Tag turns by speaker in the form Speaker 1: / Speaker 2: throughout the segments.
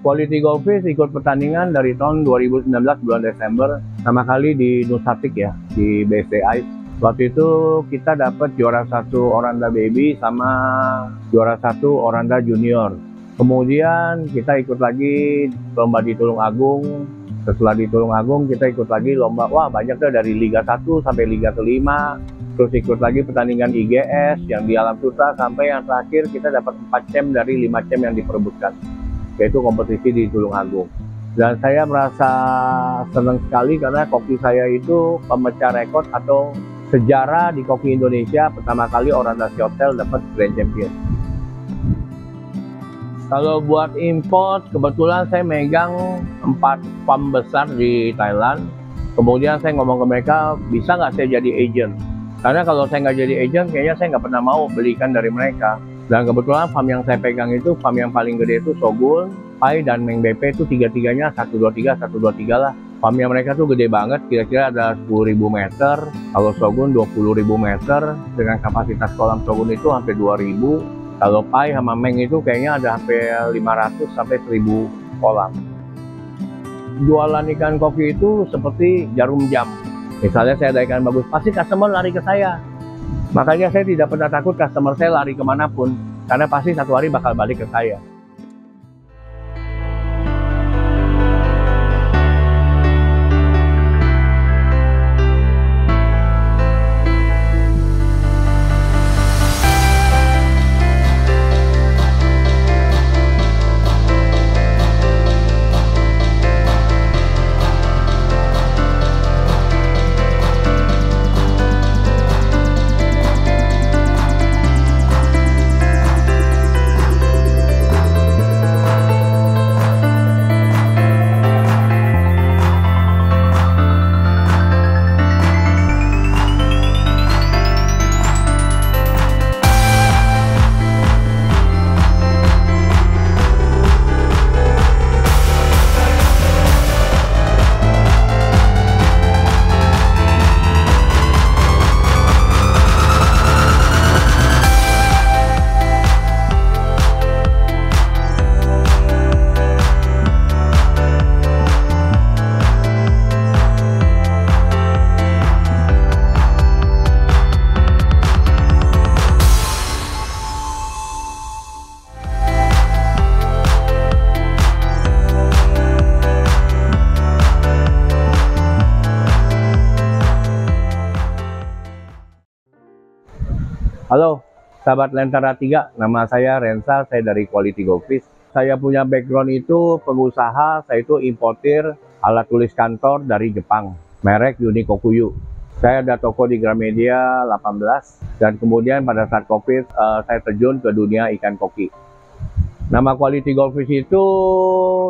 Speaker 1: Quality Goldfish ikut pertandingan dari tahun 2019 bulan Desember, pertama kali di Nusatik ya, di BSD Ice. Waktu itu kita dapat juara 1 Oranda Baby sama juara 1 Oranda Junior. Kemudian kita ikut lagi lomba di Tulungagung. Setelah di Tulungagung kita ikut lagi lomba, wah banyak dah, dari Liga 1 sampai Liga kelima. Terus ikut lagi pertandingan IGS yang di Alam Sutra, sampai yang terakhir kita dapat 4 champ dari 5 champ yang diperebutkan, yaitu kompetisi di Tulungagung. Dan saya merasa senang sekali karena koki saya itu pemecah rekor atau sejarah di koki Indonesia, pertama kali Oranda Sea Hotel dapat Grand Champion. Kalau buat import, kebetulan saya megang 4 farm besar di Thailand. Kemudian saya ngomong ke mereka, bisa nggak saya jadi agent? Karena kalau saya nggak jadi agent, kayaknya saya nggak pernah mau beli ikan dari mereka. Dan kebetulan farm yang saya pegang itu, farm yang paling gede itu Shogun, Pai, dan Meng BP itu tiga-tiganya 123 lah. Farm yang mereka tuh gede banget, kira-kira ada 10.000 meter. Kalau Shogun 20.000 meter, dengan kapasitas kolam Shogun itu hampir 2.000. Kalau Pai sama Meng itu kayaknya ada hampir 500 sampai 1.000 kolam. Jualan ikan koki itu seperti jarum jam. Misalnya saya ada ikan bagus, pasti customer lari ke saya. Makanya saya tidak pernah takut customer saya lari kemanapun, karena pasti satu hari bakal balik ke saya. Halo, sahabat Lentera 3, nama saya Rensa, saya dari Quality Goldfish. Saya punya background itu pengusaha, saya itu importir alat tulis kantor dari Jepang, merek Unikokuyu. Saya ada toko di Gramedia 18, dan kemudian pada saat COVID, saya terjun ke dunia ikan koki. Nama Quality Goldfish itu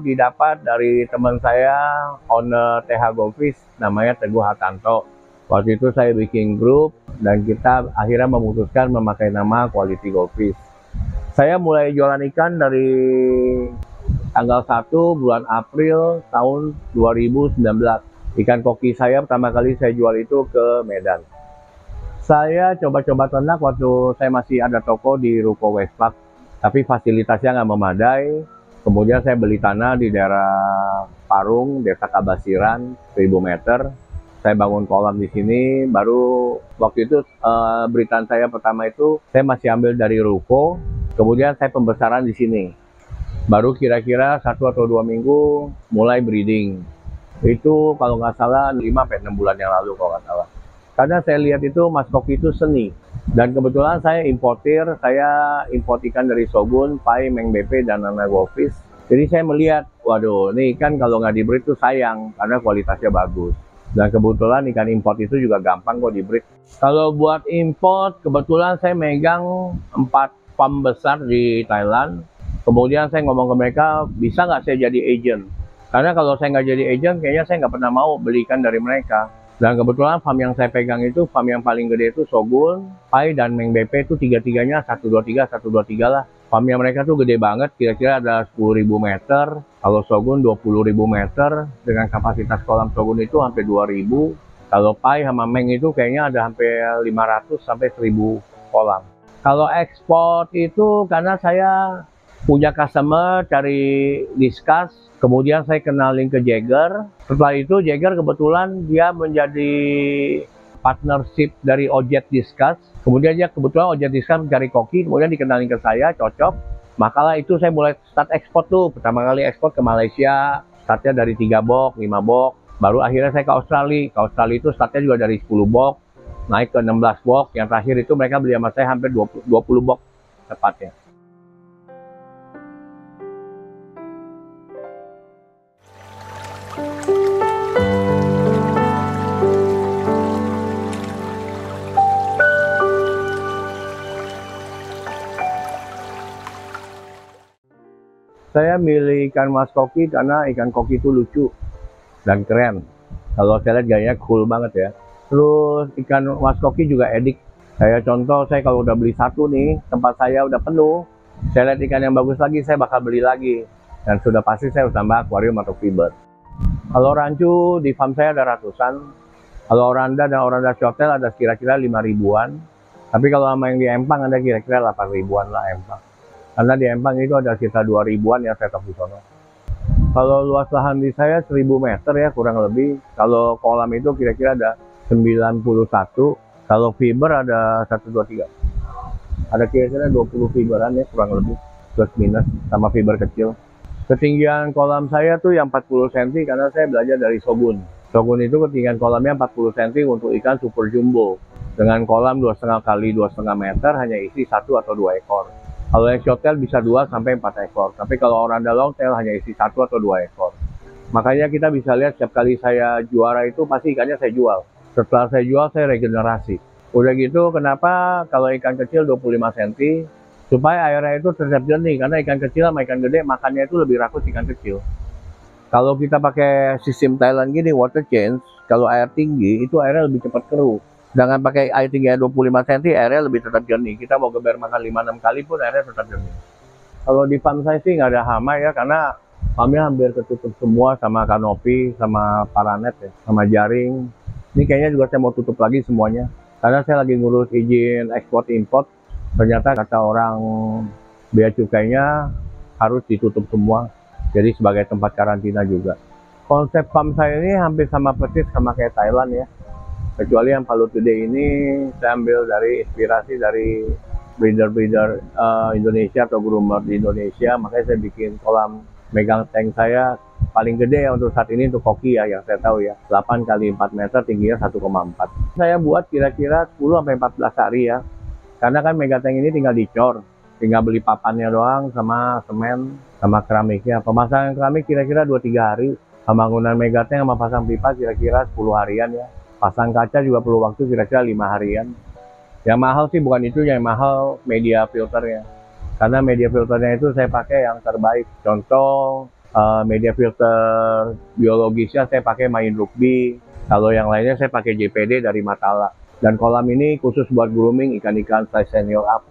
Speaker 1: didapat dari teman saya, owner TH Goldfish, namanya Teguh Hartanto. Waktu itu saya bikin grup, dan kita akhirnya memutuskan memakai nama Quality Goldfish. Saya mulai jualan ikan dari tanggal 1 bulan April tahun 2019. Ikan koki saya pertama kali saya jual itu ke Medan. Saya coba-coba ternak waktu saya masih ada toko di Ruko Westpark, tapi fasilitasnya nggak memadai. Kemudian saya beli tanah di daerah Parung, Desa Kabasiran, 1000 meter. Saya bangun kolam di sini, baru waktu itu beritaan saya pertama itu saya masih ambil dari ruko, kemudian saya pembesaran di sini. Baru kira-kira 1 atau 2 minggu mulai breeding. Itu kalau nggak salah 5-6 bulan yang lalu kalau nggak salah. Karena saya lihat itu Mas Koki itu seni. Dan kebetulan saya import ikan dari Shogun, Pai, Meng BP, dan Nana Goldfish. Jadi saya melihat, waduh, ini ikan kalau nggak di-breed itu sayang, karena kualitasnya bagus. Dan kebetulan ikan import itu juga gampang kok di-breed. Kalau buat import, kebetulan saya megang 4 farm besar di Thailand. Kemudian saya ngomong ke mereka, bisa nggak saya jadi agent? Karena kalau saya nggak jadi agent, kayaknya saya nggak pernah mau beli ikan dari mereka. Dan kebetulan farm yang saya pegang itu, farm yang paling gede itu Shogun, Pai, dan Meng BP itu tiga-tiganya 123 lah. Farm yang mereka tuh gede banget, kira-kira ada 10.000 meter. Kalau Shogun 20.000 meter, dengan kapasitas kolam Shogun itu hampir 2.000. Kalau Pai sama Meng itu kayaknya ada hampir 500 sampai 1.000 kolam. Kalau ekspor itu karena saya punya customer cari discuss, kemudian saya kenalin ke Jagger. Setelah itu Jagger kebetulan dia menjadi partnership dari Ojet Discuss. Kemudian dia kebetulan Ojet Discuss mencari koki, kemudian dikenalin ke saya, cocok. Makalah itu saya mulai start ekspor tuh, pertama kali ekspor ke Malaysia, startnya dari 3 box, 5 box. Baru akhirnya saya ke Australia. Ke Australia itu startnya juga dari 10 box, naik ke 16 box. Yang terakhir itu mereka beli sama saya hampir 20 box tepatnya. Saya milih ikan mas koki karena ikan koki itu lucu dan keren. Kalau saya lihat gayanya cool banget ya. Terus ikan mas koki juga edik. Saya contoh, saya kalau udah beli satu nih, tempat saya udah penuh, saya lihat ikan yang bagus lagi, saya bakal beli lagi. Dan sudah pasti saya harus tambah akuarium atau fiber. Kalau rancu di farm saya ada ratusan. Kalau oranda dan oranda shortail ada kira-kira 5 ribuan. Tapi kalau sama yang di Empang ada kira-kira 8 ribuan lah Empang. Karena di Empang itu ada sekitar 2 ribuan yang saya di sono. Kalau luas lahan di saya 1000 meter ya kurang lebih. Kalau kolam itu kira-kira ada 91. Kalau fiber ada 1, 2, 3. Ada kira-kira 20 fiberan ya kurang lebih. Plus minus sama fiber kecil. Ketinggian kolam saya tuh yang 40 cm karena saya belajar dari Shogun. Shogun itu ketinggian kolamnya 40 cm untuk ikan super jumbo. Dengan kolam 2,5 kali 2,5 meter hanya isi 1 atau 2 ekor. Kalau yang shorttail bisa 2 sampai 4 ekor. Tapi kalau oranda longtail hanya isi 1 atau 2 ekor. Makanya kita bisa lihat setiap kali saya juara itu pasti ikannya saya jual. Setelah saya jual saya regenerasi. Udah gitu kenapa kalau ikan kecil 25 cm supaya airnya itu tetap jernih. Karena ikan kecil sama ikan gede makannya itu lebih rakus ikan kecil. Kalau kita pakai sistem Thailand gini water change, kalau air tinggi itu airnya lebih cepat keruh. Dengan pakai air tinggi 25 cm, airnya lebih tetap jernih. Kita mau geber makan 5-6 kali pun airnya tetap jernih. Kalau di farm saya sih nggak ada hama ya, karena farmnya hampir tertutup semua sama kanopi, sama paranet ya, sama jaring. Ini kayaknya juga saya mau tutup lagi semuanya. Karena saya lagi ngurus izin ekspor import. Ternyata kata orang bea cukainya harus ditutup semua. Jadi sebagai tempat karantina juga. Konsep farm saya ini hampir sama persis sama kayak Thailand ya. Kecuali yang Palu Today ini saya ambil dari inspirasi dari breeder-breeder Indonesia atau groomer di Indonesia. Makanya saya bikin kolam megang tank saya paling gede ya untuk saat ini untuk koki ya yang saya tahu ya. 8 kali 4 meter tingginya 1,4. Saya buat kira-kira 10-14 hari ya. Karena kan mega tank ini tinggal dicor. Tinggal beli papannya doang sama semen sama keramiknya. Pemasangan keramik kira-kira 2-3 hari. Pembangunan mega tank sama pasang pipa kira-kira 10 harian ya. Pasang kaca juga perlu waktu kira-kira 5 harian. Yang mahal sih bukan itu, yang mahal media filternya. Karena media filternya itu saya pakai yang terbaik. Contoh media filter biologisnya saya pakai Main Rugby. Kalau yang lainnya saya pakai JPD dari Matala. Dan kolam ini khusus buat grooming ikan-ikan size senior up.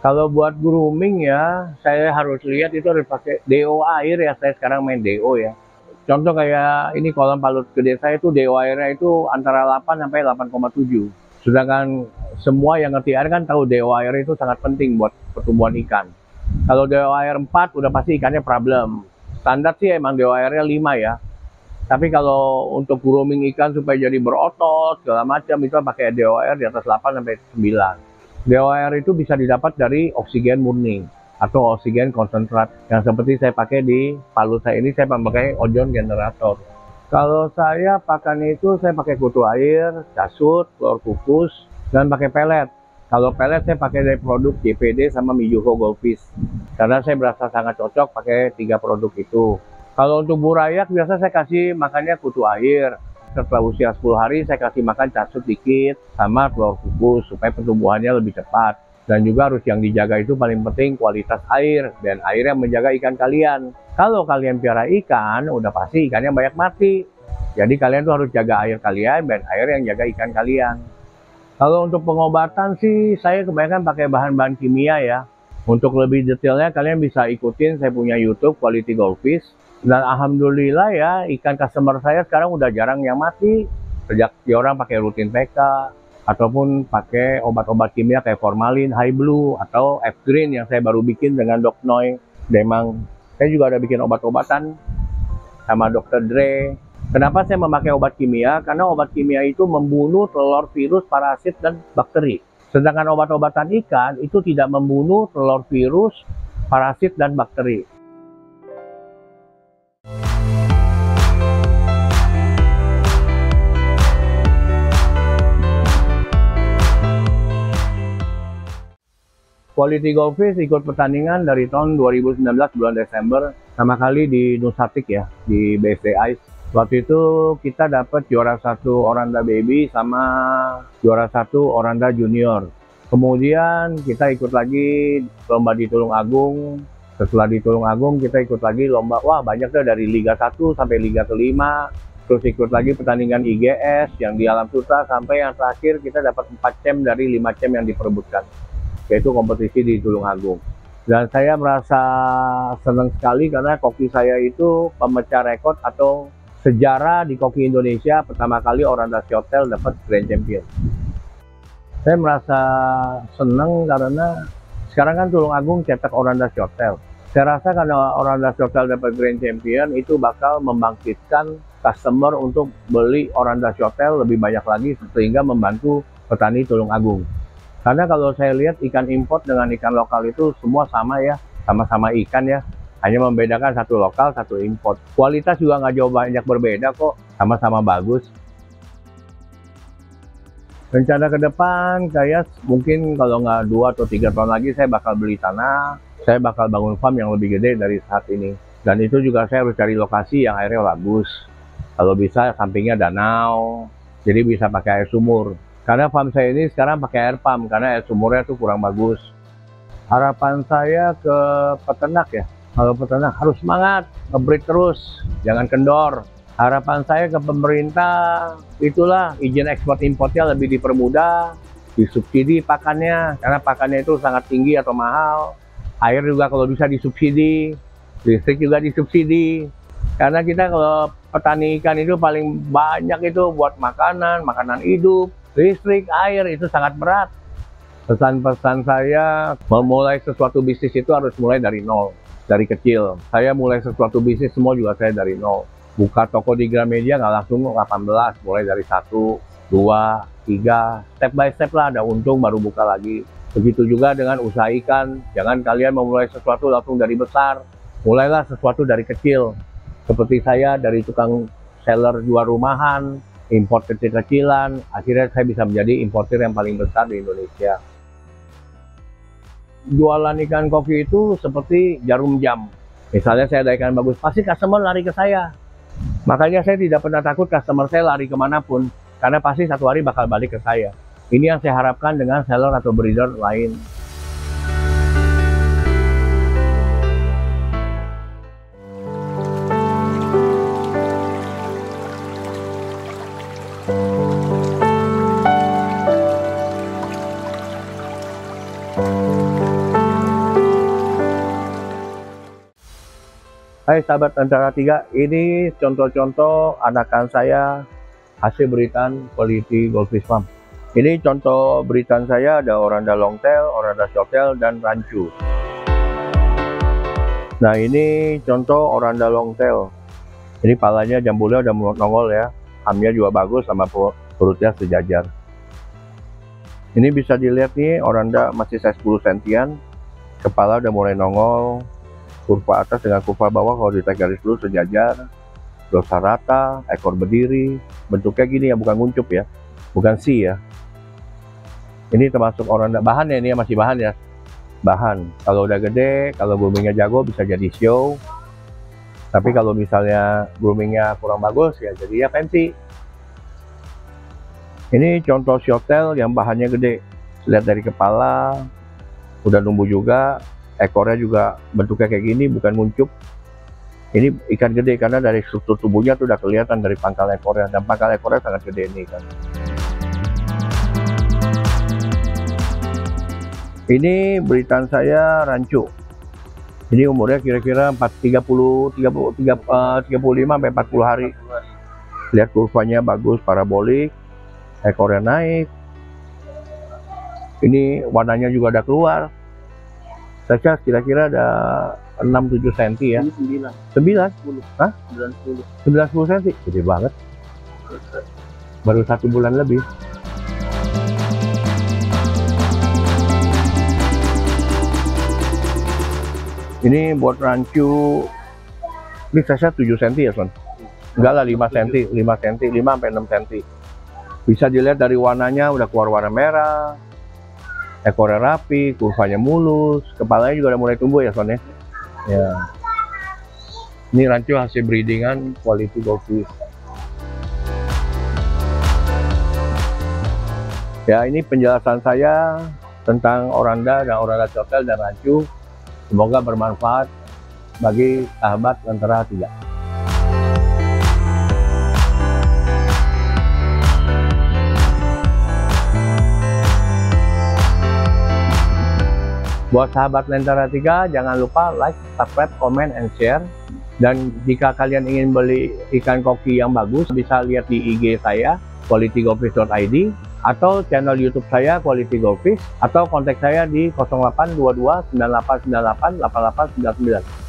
Speaker 1: Kalau buat grooming ya, saya harus lihat itu harus pakai DO air ya. Saya sekarang main DO ya. Contoh kayak ini kolam Palut gede saya itu DO airnya itu antara 8 sampai 8,7. Sedangkan semua yang ngerti air kan tahu DO air itu sangat penting buat pertumbuhan ikan. Kalau DO air 4 udah pasti ikannya problem. Standar sih emang DO airnya 5 ya. Tapi kalau untuk grooming ikan supaya jadi berotot segala macam itu pakai DO air di atas 8 sampai 9. DO air itu bisa didapat dari oksigen murni atau oksigen konsentrat yang seperti saya pakai di Palu saya ini. Saya memakai ozon generator. Kalau saya pakannya itu saya pakai kutu air, casut, telur kukus, dan pakai pelet. Kalau pelet saya pakai dari produk JPD sama Mizuho Goldfish karena saya berasa sangat cocok pakai 3 produk itu. Kalau untuk burayak biasa saya kasih makannya kutu air. Setelah usia 10 hari saya kasih makan casut dikit sama telur kukus supaya pertumbuhannya lebih cepat. Dan juga harus yang dijaga itu paling penting kualitas air dan air yang menjaga ikan kalian. Kalau kalian piara ikan, udah pasti ikannya banyak mati. Jadi kalian tuh harus jaga air kalian dan air yang jaga ikan kalian. Kalau untuk pengobatan sih saya kebanyakan pakai bahan-bahan kimia ya. Untuk lebih detailnya kalian bisa ikutin saya punya YouTube Quality Goldfish. Dan alhamdulillah ya ikan customer saya sekarang udah jarang yang mati. Sejak dia orang pakai rutin PK ataupun pakai obat-obat kimia kayak formalin, high blue, atau F-green yang saya baru bikin dengan Dok Noi Demang. Saya juga ada bikin obat-obatan sama Dr. Dre. Kenapa saya memakai obat kimia? Karena obat kimia itu membunuh telur virus, parasit, dan bakteri. Sedangkan obat-obatan ikan itu tidak membunuh telur virus, parasit, dan bakteri. Quality Goldfish ikut pertandingan dari tahun 2019 bulan Desember, sama kali di Nusatik ya, di BSD Ice. Waktu itu kita dapat juara 1 Oranda Baby sama juara 1 Oranda Junior. Kemudian kita ikut lagi lomba di Tulungagung. Setelah di Tulungagung kita ikut lagi lomba, wah banyak deh, dari Liga 1 sampai Liga kelima. Terus ikut lagi pertandingan IGS yang di Alam Sutra, sampai yang terakhir kita dapat 4 champ dari 5 champ yang diperebutkan, yaitu kompetisi di Tulungagung. Dan saya merasa senang sekali karena koki saya itu pemecah rekor atau sejarah di koki Indonesia, pertama kali Oranda Hotel dapat Grand Champion. Saya merasa senang karena sekarang kan Tulungagung cetak Oranda Hotel. Saya rasa karena Oranda Hotel dapat Grand Champion itu bakal membangkitkan customer untuk beli Oranda Hotel lebih banyak lagi, sehingga membantu petani Tulungagung. Karena kalau saya lihat ikan import dengan ikan lokal itu semua sama ya, sama-sama ikan ya. Hanya membedakan satu lokal, satu import. Kualitas juga nggak jauh banyak berbeda kok, sama-sama bagus. Rencana ke depan, kayak mungkin kalau nggak 2 atau 3 tahun lagi saya bakal beli tanah. Saya bakal bangun farm yang lebih gede dari saat ini. Dan itu juga saya harus cari lokasi yang airnya bagus. Kalau bisa sampingnya danau, jadi bisa pakai air sumur. Karena farm saya ini sekarang pakai air pump, karena air sumurnya tuh kurang bagus. Harapan saya ke peternak ya, kalau peternak harus semangat, nge-breed terus, jangan kendor. Harapan saya ke pemerintah, itulah izin ekspor importnya lebih dipermudah, disubsidi pakannya, karena pakannya itu sangat tinggi atau mahal. Air juga kalau bisa disubsidi, listrik juga disubsidi. Karena kita kalau petani ikan itu paling banyak itu buat makanan, makanan hidup. Listrik, air itu sangat berat. Pesan-pesan saya, memulai sesuatu bisnis itu harus mulai dari nol, dari kecil. Saya mulai sesuatu bisnis semua juga saya dari nol. Buka toko di Gramedia nggak langsung 18, mulai dari 1, 2, 3, step by step lah, ada untung baru buka lagi. Begitu juga dengan usaha ikan, jangan kalian memulai sesuatu langsung dari besar. Mulailah sesuatu dari kecil. Seperti saya dari tukang seller jual rumahan, import kecil-kecilan, akhirnya saya bisa menjadi importir yang paling besar di Indonesia. Jualan ikan koki itu seperti jarum jam. Misalnya saya ada ikan bagus, pasti customer lari ke saya. Makanya saya tidak pernah takut customer saya lari kemanapun, karena pasti satu hari bakal balik ke saya. Ini yang saya harapkan dengan seller atau breeder lain. Hai sahabat Antara Tiga, ini contoh-contoh anakan saya hasil beritan Quality Goldfish Farm. Ini contoh beritan saya, ada Oranda Longtail, Oranda Shorttail, dan Rancu. Nah ini contoh Oranda Longtail. Ini palanya, jambulnya udah mulai nongol ya. Hamnya juga bagus, sama perutnya sejajar. Ini bisa dilihat nih, Oranda masih size 10 sentian. Kepala udah mulai nongol. Kurva atas dengan kurva bawah kalau ditarik garis dulu sejajar, dosa rata, ekor berdiri, bentuknya gini ya, bukan nguncup ya, bukan C ya. Ini termasuk Oranda bahan ya, ini masih bahan ya, bahan. Kalau udah gede, kalau groomingnya jago bisa jadi show. Tapi kalau misalnya groomingnya kurang bagus ya jadi ya fancy. Ini contoh shorttail yang bahannya gede. Lihat dari kepala, udah numbuh juga. Ekornya juga bentuknya kayak gini, bukan nguncup. Ini ikan gede karena dari struktur tubuhnya tuh udah kelihatan dari pangkal ekornya, dan pangkal ekornya sangat gede ini kan. Ini beritan saya Rancu. Ini umurnya kira-kira 35 sampai 40 hari. Lihat kurvanya bagus, parabolik, ekornya naik, Ini warnanya juga udah keluar. Saya kira-kira ada 6-7 cm ya.
Speaker 2: Ini 9.
Speaker 1: 9?
Speaker 2: 10.
Speaker 1: Hah?
Speaker 2: 9, 10.
Speaker 1: 9-10 cm? Gede banget. Baru 1 bulan lebih. Ini buat rancu, ini size 7 cm ya Son? Enggak lah, 5 cm, 5 sampai 6 cm. Bisa dilihat dari warnanya udah keluar warna merah, ekornya rapi, kurvanya mulus, kepalanya juga udah mulai tumbuh ya Son ya? Ya. Ini rancu hasil breedingan Quality Goldfish. Ya, ini penjelasan saya tentang oranda dan oranda chotel dan rancu. Semoga bermanfaat bagi sahabat Lentera 3. Buat sahabat Lentera 3, jangan lupa like, subscribe, comment, and share. Dan jika kalian ingin beli ikan koki yang bagus, bisa lihat di IG saya, qualitygoldfish.id, atau channel YouTube saya, Quality Goldfish, atau kontak saya di 0822 9898 8899.